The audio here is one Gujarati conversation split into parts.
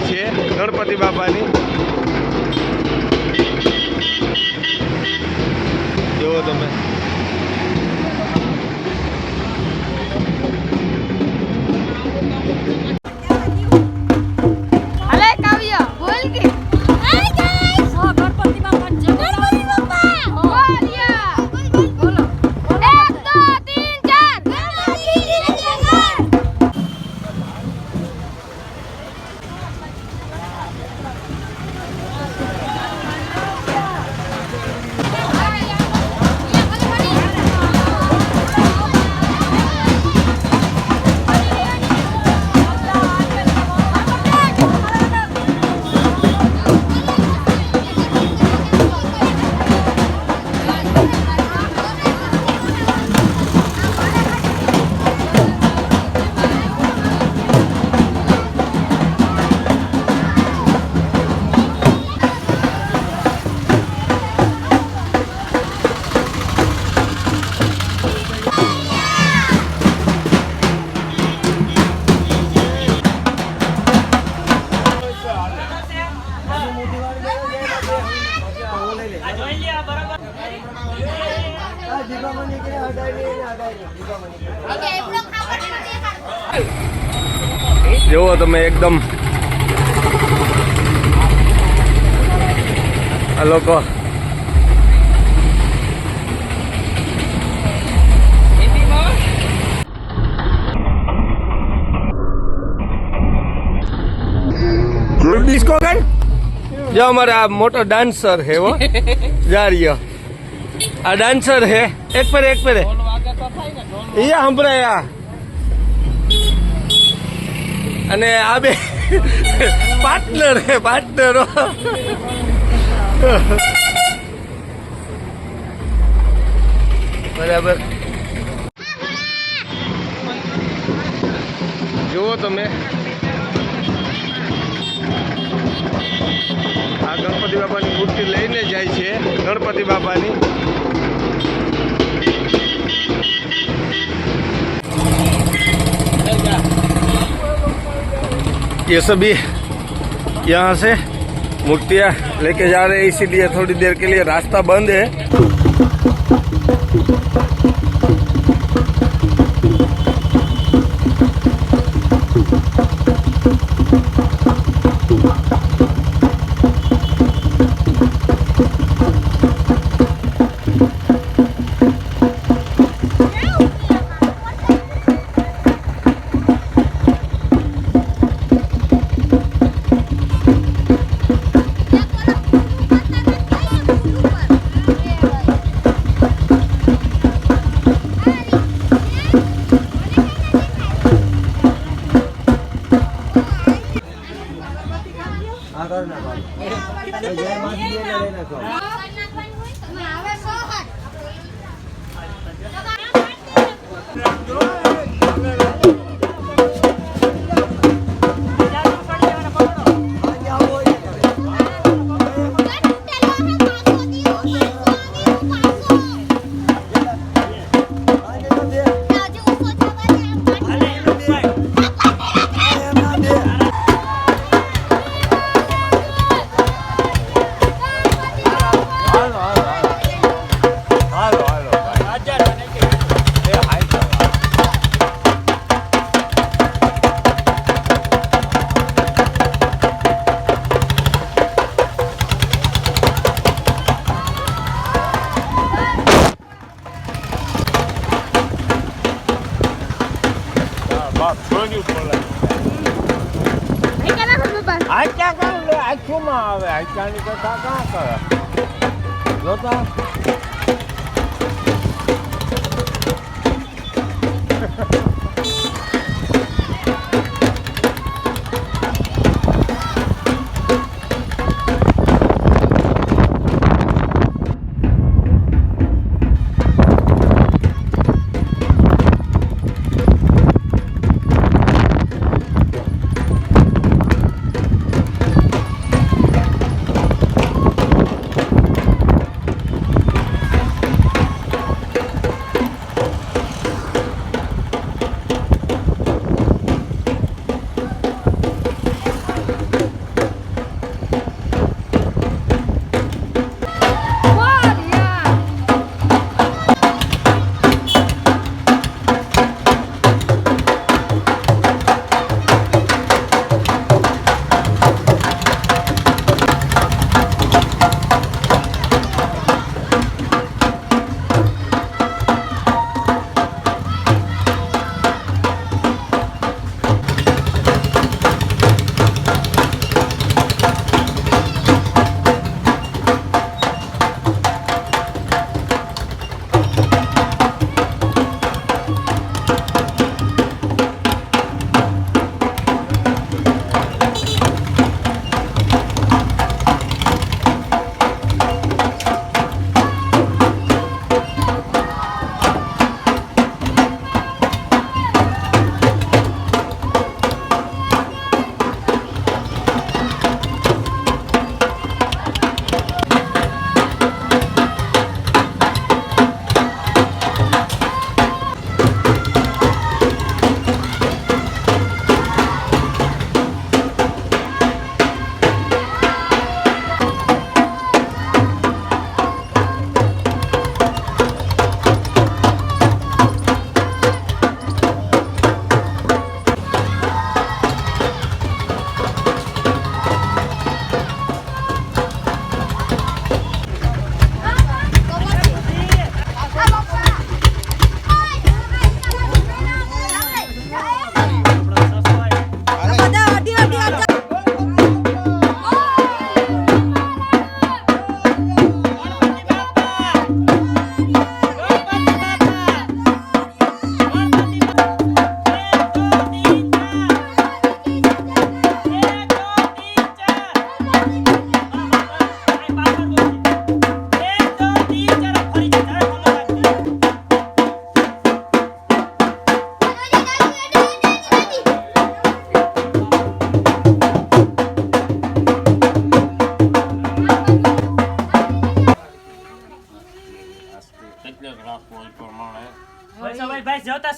છે ગણપતિ બાપાની. જુઓ તમે. જુઓ તમે એકદમ આ લોકો ડિસ્કો કર જો અમારે આ મોટો ડાન્સર હે वो जा रही है આ ડાન્સર હે એક પર ये સંભળાયા અને આ બે પાર્ટનર હે પાર્ટનરો બરાબર જુઓ તમે આ ગણપતિ બાપાની મૂર્તિ લઈને જાય છે ગણપતિ બાપાની. ये सभी यहाँ से मूर्तियाँ लेके जा रहे हैं, इसीलिए थोड़ी देर के लिए रास्ता बंद है.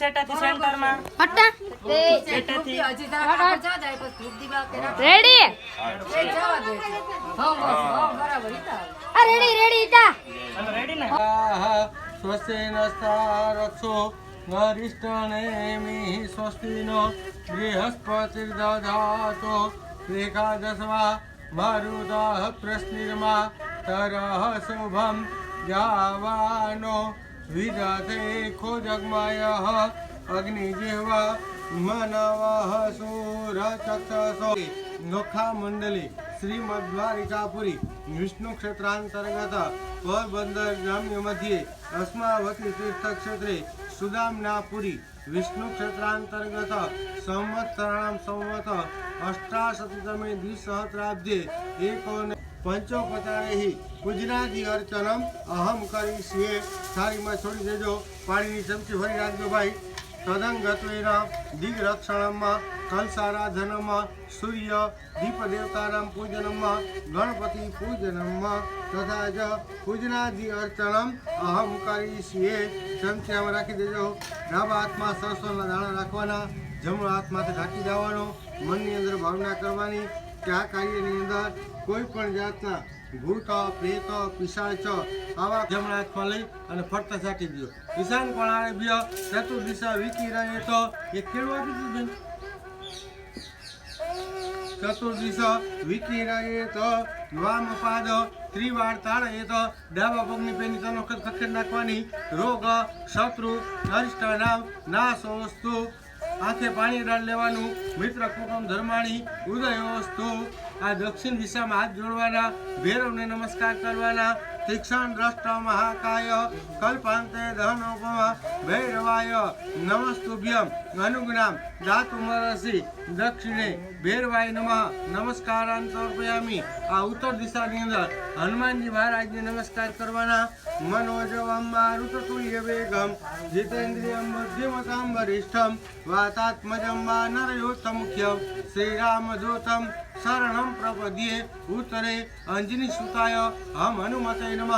સેટાથી સેન્ટરમાં હટા સેટાથી રેડી આ રેડી ઈટા રેડી ને સ્વસ્તિ નસ્તારક્ષો ગરિષ્ઠનેમિ સ્વસ્તિ નો બૃહસ્પતિર્દધાતો એકાદશવા મારુતઃ પ્રશ્નિર્મા તરહ શુભમ જાવાનો વિદતે ખોજગ્માયઃ અગ્નિજીવા મનવઃ સુરચક્ષસો નોખા મંડલી શ્રીમદ દ્વારિકાપુરી વિષ્ણુ ક્ષેત્રાંતર્ગત પોરબંદર ગ્રામ્ય મધ્યે અસ્માવતી તીર્થ ક્ષેત્રે સુદામનાપુરી વિષ્ણુ ક્ષેત્રાંતર્ગત સંવત્સરાણામ સંવત અષ્ટાશતતમે દ્વિસહસ્રાબ્દે એકોન પંચોપચારેહિ પૂજનાદિ અર્ચનમ અહમ કરીશીએ. થાળીમાં છોડી દેજો, પાણીની ચમચી ભરી રાખજો ભાઈ. તદંગત્વેન દિગ્રક્ષણમાં કલસારાધનમાં સૂર્ય દીપદેવતાનાં પૂજનમાં ગણપતિ પૂજનમાં તથા જ પૂજનાદિ અર્ચનમ અહમ કરીશીએ. ચમચીમાં રાખી દેજો. ડાબા હાથમાં સરસોના દાણા રાખવાના, જમણો હાથમાંથી ઢાંકી દેવાનો. મનની અંદર ભાવના કરવાની કે આ કાર્યની અંદર કોઈ પણ જાતના ભૂત પ્રેત પિશાચ આવા જમણા હાથમાં લઈ અને ફરતા છાંટી દો. ઈશાન કોણારે ભ્ય ચતુર્દિશા વિકી રહે તો એ કેળું આપી દીધું. ચતુર્દિશા વિકી રહે તો વામ પાદ ત્રિવાર તાળે તો ડાબા પગની પેની 3 વખત ખખેડ નાખવાની. રોગ શત્રુ અરિષ્ટ નામ નાશોસ્તુ. આંખે પાણી ડાળ લેવાનું. મિત્ર કુટુંબ ધર્માણી ઉદયોસ્તુ. આ દક્ષિણ દિશામાં હાથ જોડવાના. ભૈરવને નમસ્કાર કરવાના. તીક્ષણ દ્રષ્ટ મહાકાય કલ્પાંતે દહનોપમા ભૈરવાય નમસ્તુભ્યમ અનુગ્નામ દાતુમરસી દક્ષિણે ભૈરવાય નમઃ નમસ્કારાન સમર્પયામિ. આ ઉત્તર દિશાની અંદર હનુમાનજી મહારાજને નમસ્કાર કરવાના. મનોજવમ મારુતતુલ્ય વેગમ જીતેન્દ્રિયમ બુદ્ધિમતામ વરિષ્ઠમ વાતાત્મજમ વા નરયોત્તમુખ્યમ શ્રીરામદૂતમ શરણમ પ્રપદ્યે. ઉત્તરે અંજની સુતાય હમ હનુમતે નમઃ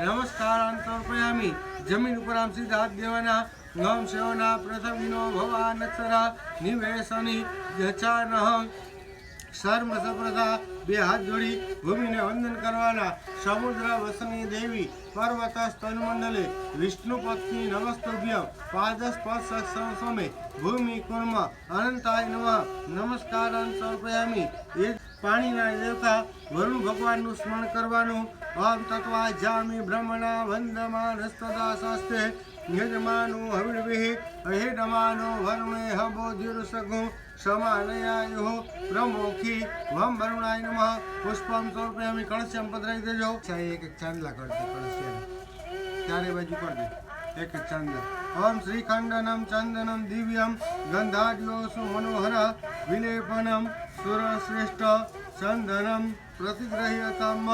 નમસ્કારાન સમર્પયામિ. જમીન ઉપર આમ સીધા હાથ દેવાના. નમ સેવના પ્રથમિનો ભવાનક્ષરા નિવેશની જચાનઃ સર્મ સપ્રથા. બે હાથ જોડી ભૂમિને વંદન કરવાના. સમુદ્ર વસની દેવી પર્વત સ્તનમંડલે વિષ્ણુ પત્ની નમસ્તુભ્ય પાદસ્પર્શ સમે ભૂમિ કુર્મ અનંતાય નમઃ નમસ્કારાન સમર્પયામિ. એ પાણીના દેવતા વરુણ ભગવાનનું સ્મરણ કરવાનું. ઓમ તત્વા જામી બ્રહ્મણા વંદમાન હસ્તદા શાસ્ત્રે યજમાનો હવિર્વિહિ અહેડમાનો વરુણે હબોધિરુષગુ સમાનયાયુઃ પ્રમોખી વમ વરુણાય નમઃ. પુષ્પમ સમર્પયામિ. કળશ્યમ પધરાવી દેજો. એક ચાંદલા કરી દે કળશ્યમ, ચારે બાજુ કરી દે એક ચાંદલા. ઓમ શ્રીખંડનમ ચંદનમ દિવ્યમ ગંધાઢ્યોસુ મનોહર વિલેપનમ સુરશ્રેષ્ઠ ચંદનમ પ્રતિગ્રહ્યતમ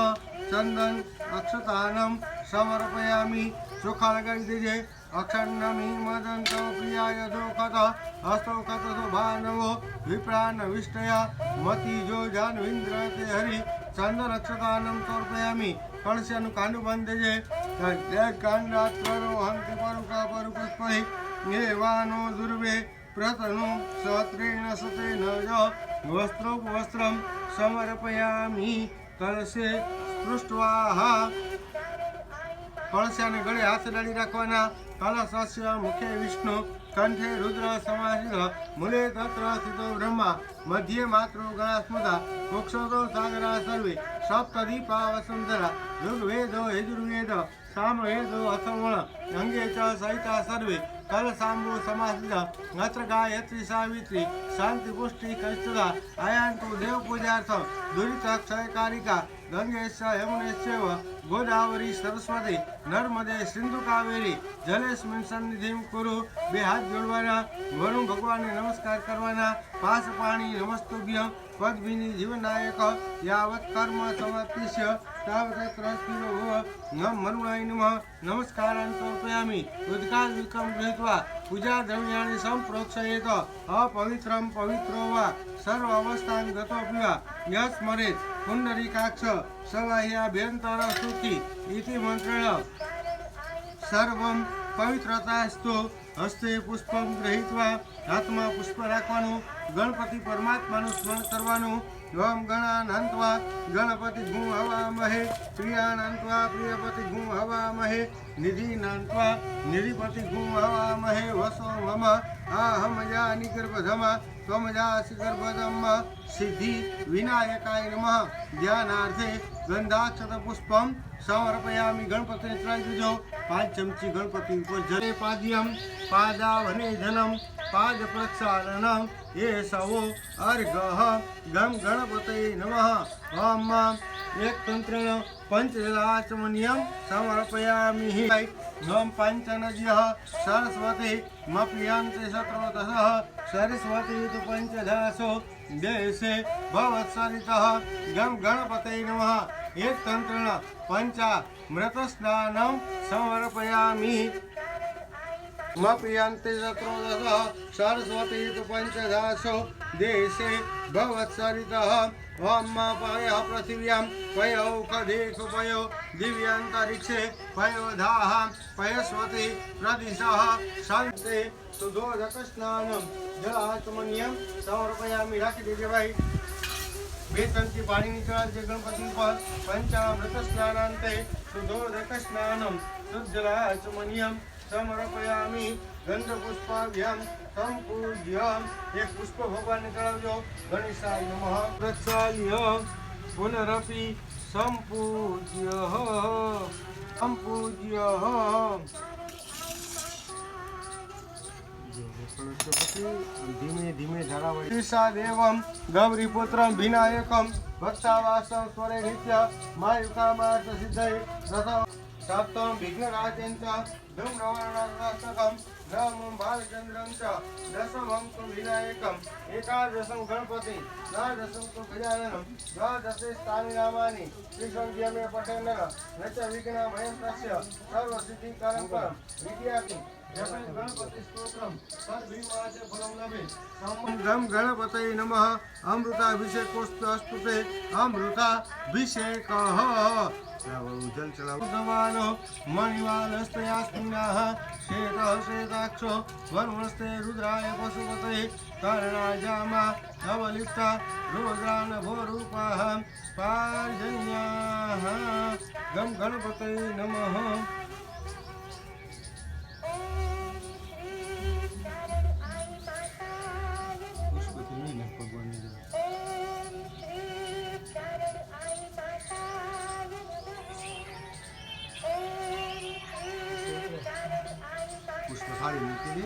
ચંદન અક્ષતાનમ સમર્પયામિ. ચોખા લગાવી દેજે. અક્ષરનમી મદંત પ્રિયાય દોખત હસ્તોખત શોભાનવો વિપ્રાન વિષ્ટયા મતિજો જાનવિન્દ્ર તે હરિ. ચંદન અક્ષતાનમ સમર્પયામિ. કળશ્યનું કાંડું બાંધી દેજે. કાંડાત્વરો હંતિ પરુકા પરુપુષ્પૈ એવાનો દુર્વે પ્રતનો સત્રેણ સતેન જ વસ્ત્રોપવસ્ત્રમ સમર્પયામિ. કળશે સ્પૃષ્ટવા. કળશાને ગળે હાથ ડાળી રાખવાના. કલશસ્ય મુખે વિષ્ણુ કંઠે રુદ્ર સમાહિત મૂલે તત્ર સ્થિતો બ્રહ્મા મધ્યે માતૃ ગણા સ્મૃતા મોક્ષોતો સાગરા સર્વે સપ્તદીપા વસુંધરા ઋગ્વેદો યજુર્વેદ સામવેદો અથર્વણ અંગે ચ સહિતા સર્વે કલશાંબુ સમાસિત અત્ર ગાયત્રી સાવિત્રી શાંતિ પુષ્ટિ કૈસ્તદા આયાંતુ દેવ પૂજાર્થમ દુરિત ક્ષયકારિકા ગંગેશ યમુનેશ્ચૈવ ગોદાવરી સરસ્વતી નર્મદે સિંધુ કાવેરી જલેસ્મિન સન્નિધિમ કુરુ. બે હાથ જોડવાના. વરુણ ભગવાનને નમસ્કાર કરવાના. પાસ પાણી નમસ્તુભ્યમ પદ્મિની જીવનાયક યાવત કર્મ સમર્પિષ્ય તાવતત્ર સ્થિરો ભવ નમ વરુણાય નમઃ નમસ્કારાન સમર્પયામિ. ઉદકાલ વિક્રમ ગૃહીત્વા પૂજા દ્રવ્યાણિ સંપ્રોક્ષયેત અપવિત્રમ પવિત્રો વા સર્વ અવસ્થાન ગતો પીવા યસ્મરેત પુંડરીકાક્ષ સવાહ્યાભ્યંતર સુખી ઇતિ મંત્રેણ સર્વમ પવિત્રતાસ્તુ હસ્તે પુષ્પમ ગ્રહિત્વા હાથમાં પુષ્પ રાખવાનું ગણપતિ પરમાત્માનું સ્મરણ કરવાનું ઓમ ગણાનંત્વા ગણપતિ ગું હવામહે પ્રિયાનંત્વા પ્રિયપતિ ગું હવામહે નિધિનંત્વા નિધિપતિ ગું હવામહે વસો મમ આહમ જાનિ ગર્ભધમા ત્વમ જાસી ગર્ભધમ્મા સિદ્ધિ વિનાયકાય નમઃ ધ્યાનાર્થે ગંધાક્ષત પુષ્પમ સમર્પયામિ ગણપતિને ચડાવી દીધો 5 ચમચી ગણપતિ ઉપર જલે પાદ્યમ પાદાવને ધનમ પાદ પ્રક્ષાલનમ એ સવો અર્ઘ ગમ ગણપતે નમઃ ઓમ એક તંત્રેણ પંચલાચમનિયમ સમર્પયામિ ઓમ પંચનજ્ય સરસ્વતી મપ્રિયંતે શત્રોતઃ સરસ્વતી તુ પંચધાસો દેશે ભવત્સરિતઃ ગમ ગણપતે નમઃ એક તંત્રેણ પંચા મૃતસ્નાનમ સમર્પયામિ મપ્રિયંતે શત્રોતઃ સરસ્વતી તુ પંચધાસો દેશે ભવત્સરિતઃ ઓમ પય પૃથિવ્યામ પયોખદેષુ પયો દિવ્યાંતરિક્ષે પયોધાઃ પયસ્વતી પ્રદિશઃ શાંતે સુધોદક સ્નાનમ જલાચમનિયમ સમર્પયામિ રાખી દેજે ભાઈ 2 ચમચી પાણી નીકળે છે ગણપતિ પર પંચામૃત સ્નાનાંતે સુધોદક સ્નાનમ શુદ્ધલાચમનિયમ સમર્પયામિ ગંધ પુષ્પાભ્યામ સંપૂજ્ય એક પુષ્પ ભગવાનને ચડાવજો ગણેશાય નમઃ પ્રક્ષાલ્ય પુનરપી સંપૂજ્ય સંપૂજ્ય ધીમે ધીમે ધરાવતી દેવમ ગૌરીપુત્રમ વિનાયકમ ભક્તાવાસમ સ્વરે નિત્ય માયુકામાર્થ સિદ્ધય રથ સપ્તમ વિઘ્નરાજંચ ધૂમ્રવર્ણનાસ્તકમ નવમં બાલચંદ્રમ ચ દશમં તુ વિનાયકમ એકાદશમ ગણપતિ દ્વાદશમ તુ ગજાનનમ દ્વાદશે સ્થાની નામાની ત્રિસંધ્યમે પઠેન નચ વિઘ્નમયંતસ્ય સર્વસિદ્ધિકરં પરમ વિદ્યાતિ જપેત ગણપતિ સ્તોત્રમ તદ્ભીમાચ ફલમ લભે ગમ ગણપતય નમઃ અમૃતાભિષેકોસ્તુતે અમૃતાભિષેકઃ જલ ચલાવો મણિવાલસ્તયાસ્તિનાઃ શ્વેતઃ શ્વેતાક્ષો વરુણસ્તે રુદ્રાય પશુપતે કર્ણાજામા નવલિપ્તા રુદ્રાનભોરૂપાઃ પાર્જન્યાઃ ગમ ગણપતય નમઃ પુષ્પ થાળી મૂકી દે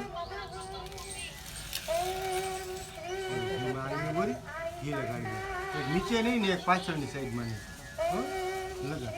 બોરી ઘી લગાડી દે એક નીચે નહીં ને એક પાછળની સાઈડમાં નહીં લગા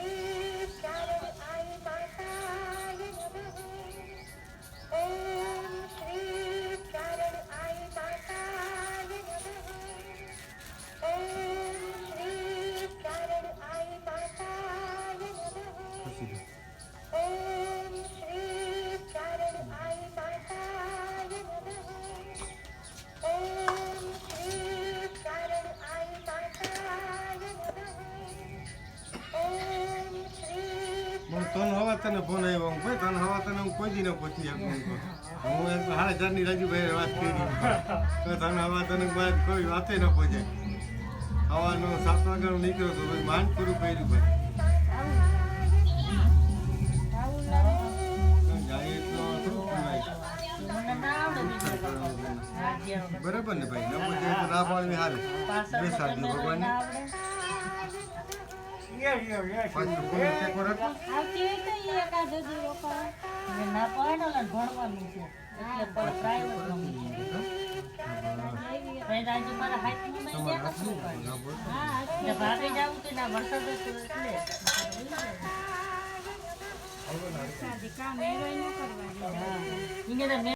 તન હવા તને ફોન આવ્યો હું ભાઈ તન હવા તને હું કોઈ દી ન પહોંચી શકું હું 4,500 રાજુભાઈ વાત કરી તો તન હવા તને બાદ કોઈ વાતે ન પહોંચે હવાનો 7 વાગ્યાનો નીકળ્યો તો ભાઈ માંડ પૂરું કર્યું ભાઈ જાય તો બરાબર ને ભાઈ ન પહોંચે તો ના પાડવી હાલે બેસાડજો ભગવાન આવતી હોય તો એ એકાદ હજી લોકો ના પડે ને ભણવાનું છે એટલે પ્રાઇવેટ રાજુ મારા હાથમાં નહીં જાય કશું હા ભાગે જવું તો ના વરસાદ એટલે કામ એરોય ન કરવા